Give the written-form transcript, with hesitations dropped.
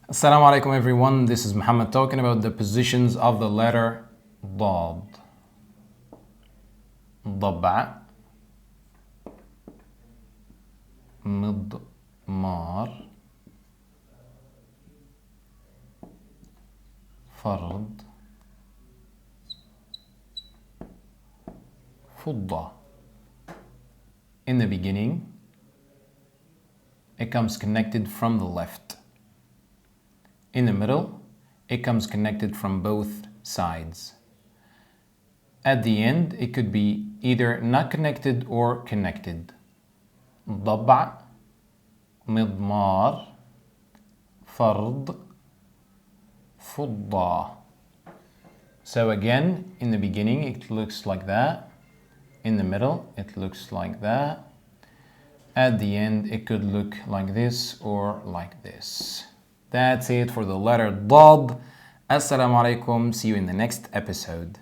Assalamu alaikum everyone, this is Mohamed talking about the positions of the letter ضاد. ضبع, مضمار, فرض, فضة. In the beginning, it comes connected from the left. In the middle, it comes connected from both sides. At the end, it could be either not connected or connected. ضبع, مضمار, فرض, فضة. So again, in the beginning, it looks like that. In the middle, it looks like that. At the end, it could look like this or like this. That's it for the letter ضاد. Assalamu alaikum. See you in the next episode.